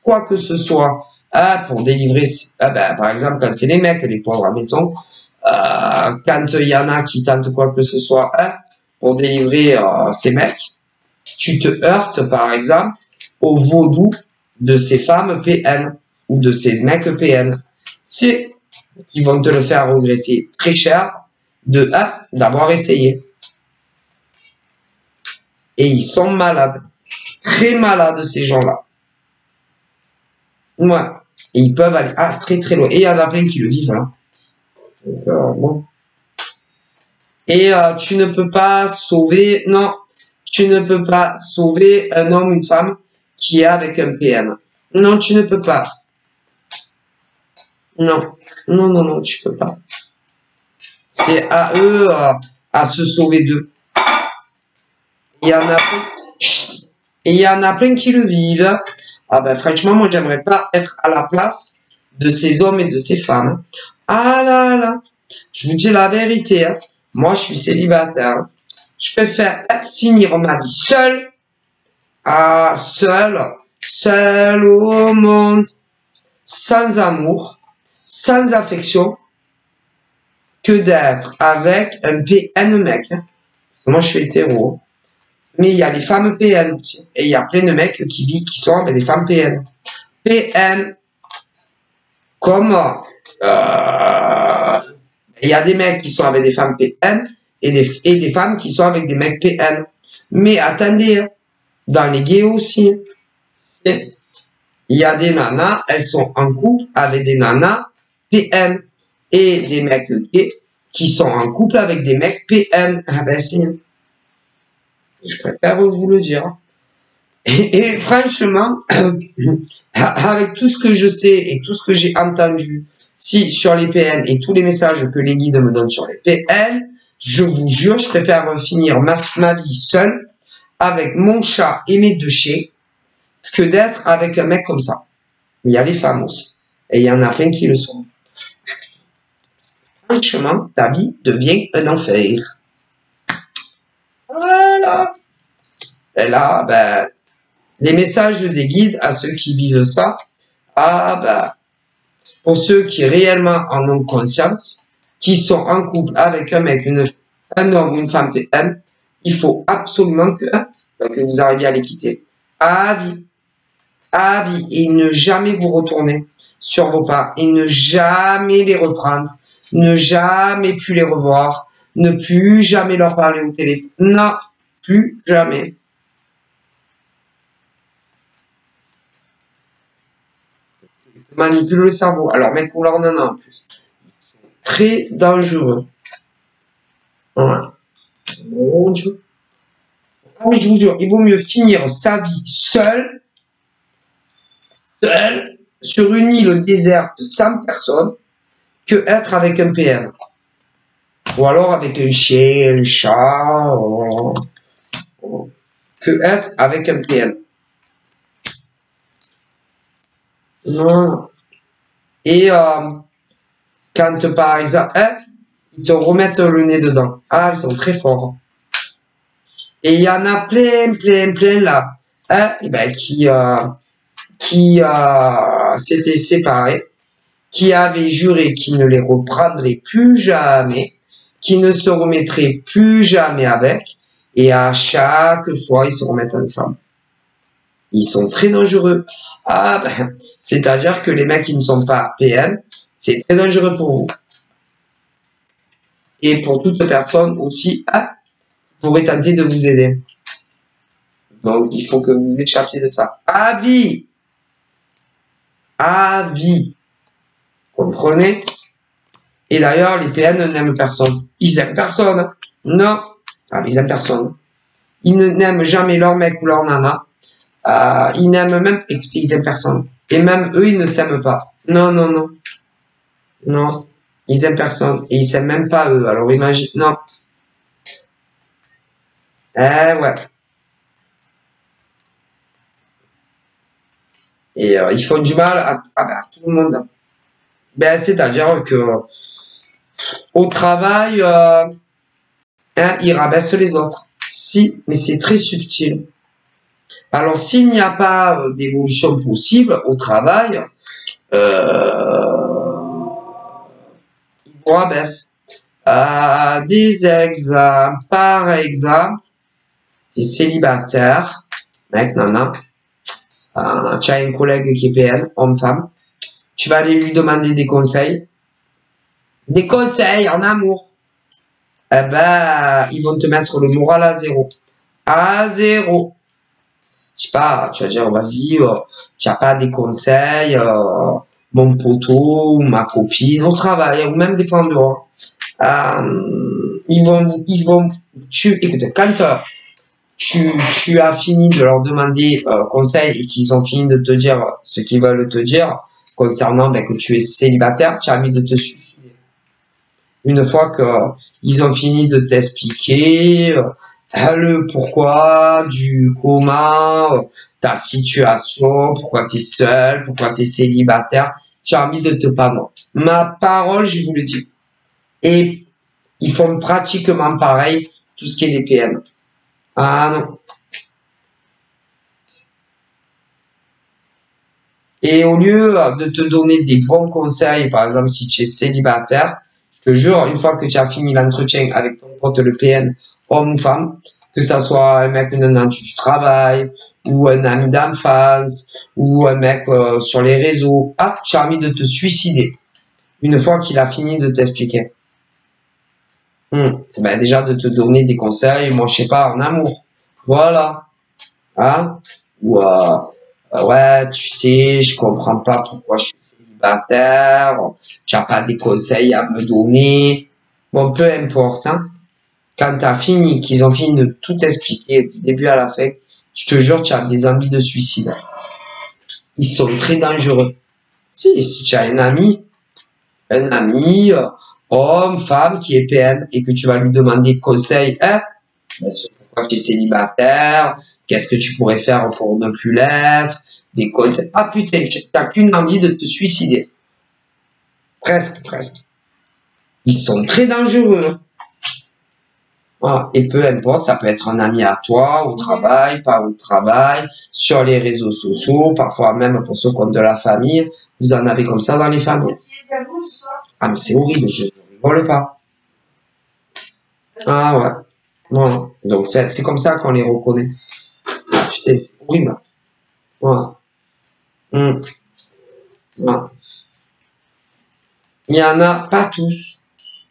quoi que ce soit, hein, pour délivrer, ah ben, par exemple, quand c'est les mecs, les pauvres, admettons, quand il y en a qui tentent quoi que ce soit, hein, pour délivrer ces mecs, tu te heurtes, par exemple, au vaudou de ces femmes PN ou de ces mecs PN. C'est qui vont te le faire regretter très cher d'avoir essayé. Et ils sont malades. Très malades, ces gens-là. Ouais. Et ils peuvent aller très très loin. Et il y en a plein qui le vivent. Hein. Donc, bon. Et tu ne peux pas sauver... Non. Tu ne peux pas sauver un homme ou une femme qui est avec un PN. Non, tu ne peux pas. Non. Non, non, non, tu peux pas. C'est à eux à se sauver d'eux. Il y en a plein qui le vivent. Ah ben franchement, moi j'aimerais pas être à la place de ces hommes et de ces femmes. Ah là là, je vous dis la vérité. Hein. Moi je suis célibataire. Hein. Je préfère finir ma vie seul, seul au monde, sans amour, sans affection, que d'être avec un PN mec. Hein. Moi je suis hétéro. Mais il y a les femmes PN aussi. Et il y a plein de mecs qui sont avec des femmes PN. PN, comme il y a des mecs qui sont avec des femmes PN et des femmes qui sont avec des mecs PN. Mais attendez, dans les gays aussi, il y a des nanas, elles sont en couple avec des nanas PN. Et des mecs gays qui sont en couple avec des mecs PN. Ah ben si. Je préfère vous le dire. Et franchement, avec tout ce que je sais et tout ce que j'ai entendu sur les PN et tous les messages que les guides me donnent sur les PN, je vous jure, je préfère finir ma vie seule avec mon chat et mes 2 chiens que d'être avec un mec comme ça. Il y a les femmes aussi. Et il y en a plein qui le sont. Franchement, ta vie devient un enfer. Voilà. Et là, ben, les messages des guides à ceux qui vivent ça, pour ceux qui réellement en ont conscience, qui sont en couple avec un mec, un homme ou une femme PN, il faut absolument que vous arriviez à les quitter. À vie, et ne jamais vous retourner sur vos pas, et ne jamais les reprendre, ne jamais plus les revoir, ne plus jamais leur parler au téléphone. Non, plus jamais. Manipule le cerveau. Alors, mec, on leur en a en plus. Ils sont très dangereux. Voilà. Mon Dieu. Ah oui, je vous jure, il vaut mieux finir sa vie seul, sur une île déserte sans personne, que être avec un PN. Ou alors avec un chien, un chat, que être avec un PN. Non. Et quand par exemple, ils te remettent le nez dedans. Ah, ils sont très forts. Et il y en a plein là, et ben, qui s'étaient séparés, qui avaient juré qu'ils ne les reprendraient plus jamais, qui ne se remettraient plus jamais avec, et à chaque fois, ils se remettent ensemble. Ils sont très dangereux. Ah ben, c'est-à-dire que les mecs qui ne sont pas PN, c'est très dangereux pour vous. Et pour toute personne aussi, pourrait tenter de vous aider. Donc, il faut que vous échappiez de ça. À vie! À vie! Comprenez? Et d'ailleurs, les PN n'aiment personne. Ils aiment personne. Non. Ah, ils aiment personne. Ils n'aiment jamais leur mec ou leur nana. Ils n'aiment même, écoutez, ils aiment personne. Et même eux, ils ne s'aiment pas. Non, non, non. Non. Ils aiment personne. Et ils s'aiment même pas eux. Alors imagine, non. Ouais. Et ils font du mal à tout le monde. Ben, c'est-à-dire que au travail, ils rabaissent les autres. Si, mais c'est très subtil. Alors, s'il n'y a pas d'évolution possible au travail, ils vous rabaissent. Des exemples, par exemple, t'es célibataire, mec, nana, tu as un collègue qui est PN, homme-femme, tu vas aller lui demander des conseils en amour. Eh ben, ils vont te mettre le moral à zéro. À zéro. Je sais pas, tu vas dire, vas-y, tu n'as pas des conseils, mon poteau, ma copine, au travail, ou même des fois en dehors. Écoute, quand tu as fini de leur demander conseil et qu'ils ont fini de te dire ce qu'ils veulent te dire concernant que tu es célibataire, tu as envie de te suicider. Une fois que ils ont fini de t'expliquer le pourquoi, du comment, ta situation, pourquoi tu es seul, pourquoi tu es célibataire, tu as envie de te pardonner. Ma parole, je vous le dis. Et ils font pratiquement pareil, tout ce qui est les PM. Ah non. Et au lieu de te donner des bons conseils, par exemple, si tu es célibataire, je te jure, une fois que tu as fini l'entretien avec ton pote le PN, homme ou femme, que ça soit un mec du travail, ou un ami d'enfance, ou un mec sur les réseaux, tu as envie de te suicider. Une fois qu'il a fini de t'expliquer. Ben déjà de te donner des conseils, moi je sais pas, en amour. Voilà. Ou ouais, tu sais, je comprends pas pourquoi je suis célibataire, tu n'as pas des conseils à me donner. Bon, peu importe, Quand t'as fini, qu'ils ont fini de tout expliquer, du début à la fin, je te jure, tu as des envies de suicide. Ils sont très dangereux. Si tu as un ami, homme, femme, qui est PN, et que tu vas lui demander conseil, sur pourquoi tu es célibataire, qu'est-ce que tu pourrais faire pour ne plus l'être, des conseils. Ah putain, tu n'as qu'une envie de te suicider. Presque. Ils sont très dangereux. Voilà. Et peu importe, ça peut être un ami à toi, au travail, pas au travail, sur les réseaux sociaux, parfois même pour ceux qui ont de la famille. Vous en avez comme ça dans les familles. Ah mais c'est horrible, je ne rigole pas. Ah ouais. Voilà. Donc c'est comme ça qu'on les reconnaît. Putain, c'est horrible. Voilà. Voilà. Il y en a pas tous.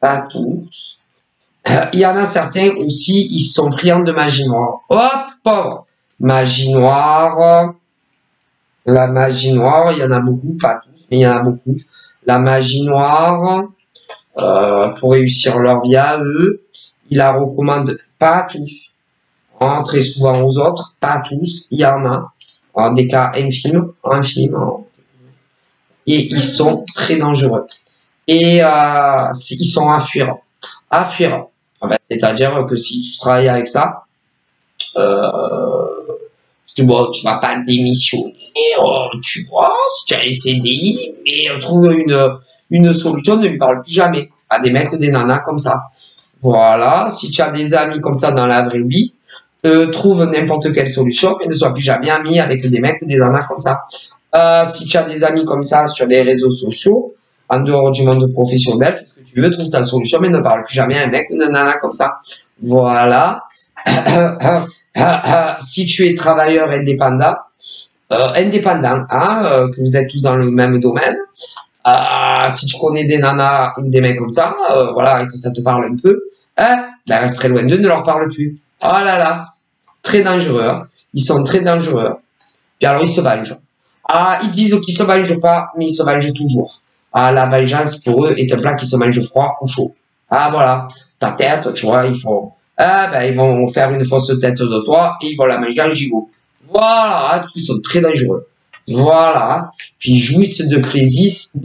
Pas tous. Il y en a certains aussi, ils sont friands de magie noire. Hop, pauvre. Magie noire. La magie noire, il y en a beaucoup, pas tous, mais il y en a beaucoup. La magie noire, pour réussir leur vie à eux, ils la recommandent pas tous. Très souvent aux autres, pas tous, il y en a. Des cas infimes. Et ils sont très dangereux. Et ils sont à fuir. C'est-à-dire que si tu travailles avec ça, tu vas pas démissionner, tu vois, si tu as un CDI, mais trouve une solution, ne lui parle plus jamais à des mecs ou des nanas comme ça. Voilà, si tu as des amis comme ça dans la vraie vie, trouve n'importe quelle solution, mais ne sois plus jamais ami avec des mecs ou des nanas comme ça. Si tu as des amis comme ça sur les réseaux sociaux, en dehors du monde professionnel, parce que tu veux, trouve ta solution, mais ne parle plus jamais à un mec ou une nana comme ça. Voilà. Si tu es travailleur indépendant, que vous êtes tous dans le même domaine, si tu connais des nanas ou des mecs comme ça, voilà, et que ça te parle un peu, ben reste très loin d'eux, ne leur parle plus. Oh là là, très dangereux, hein. Ils sont très dangereux. Puis alors ils se vengent. Ils disent qu'ils se vengent pas, mais ils se vengent toujours. La vengeance pour eux est un plat qui se mange froid ou chaud. Voilà, ta tête, tu vois, ils vont faire une fausse tête de toi et ils vont la manger en gigot. Voilà, ils sont très dangereux. Voilà, puis ils jouissent de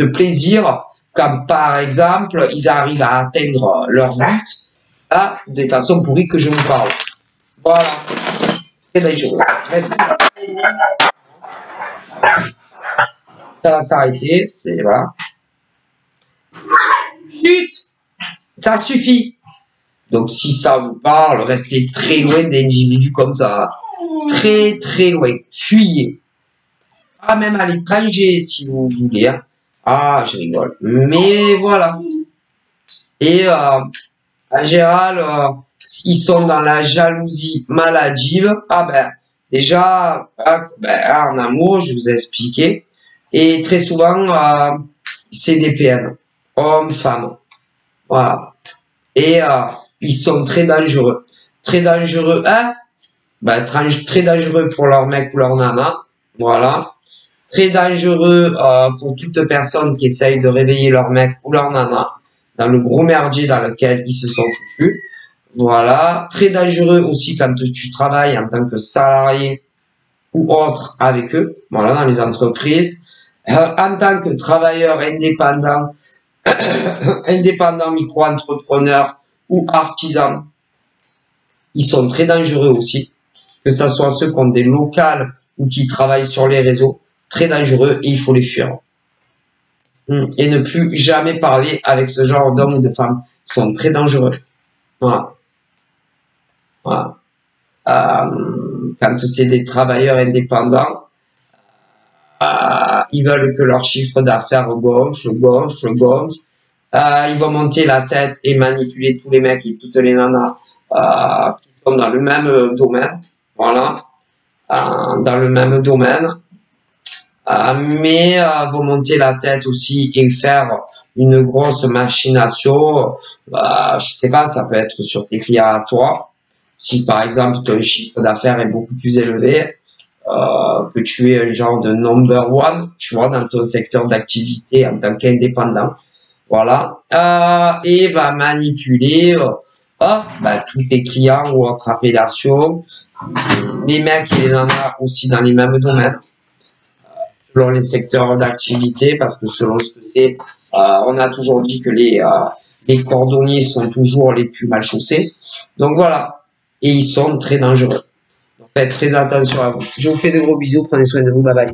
plaisir quand par exemple ils arrivent à atteindre leur but de façon pourrie que je vous parle. Voilà, très dangereux. Ça va s'arrêter, c'est voilà. Chut, ça suffit. Donc si ça vous parle, restez très loin d'individus comme ça. Très très loin. Fuyez. Même à l'étranger si vous voulez. Hein. Je rigole. Mais voilà. Et en général, ils sont dans la jalousie maladive. Déjà, en amour, je vous ai expliqué. Et très souvent, c'est des PN. Hommes, femmes. Voilà. Et ils sont très dangereux. Très dangereux, très dangereux pour leur mec ou leur nana. Voilà. Très dangereux pour toute personne qui essaye de réveiller leur mec ou leur nana dans le gros merdier dans lequel ils se sont foutus. Voilà. Très dangereux aussi quand tu travailles en tant que salarié ou autre avec eux. Voilà, dans les entreprises. En tant que travailleur indépendant, micro-entrepreneur ou artisan, ils sont très dangereux aussi. Que ce soit ceux qui ont des locales ou qui travaillent sur les réseaux, très dangereux et il faut les fuir. Et ne plus jamais parler avec ce genre d'hommes ou de femmes. Ils sont très dangereux. Voilà. Quand c'est des travailleurs indépendants, ils veulent que leur chiffre d'affaires gonfle. Ils vont monter la tête et manipuler tous les mecs et toutes les nanas qui sont dans le même domaine. Voilà. Dans le même domaine. Mais vont monter la tête aussi et faire une grosse machination. Je sais pas, ça peut être sur tes clients à toi. Si par exemple ton chiffre d'affaires est beaucoup plus élevé, que tu es un genre de number one, tu vois, dans ton secteur d'activité en tant qu'indépendant, voilà, et va manipuler tous tes clients ou autres appellations, les mecs et les nanas aussi dans les mêmes domaines, selon les secteurs d'activité, parce que selon ce que c'est, on a toujours dit que les cordonniers sont toujours les plus mal chaussés, donc voilà, et ils sont très dangereux. Faites très attention à vous. Je vous fais de gros bisous, prenez soin de vous, bye bye.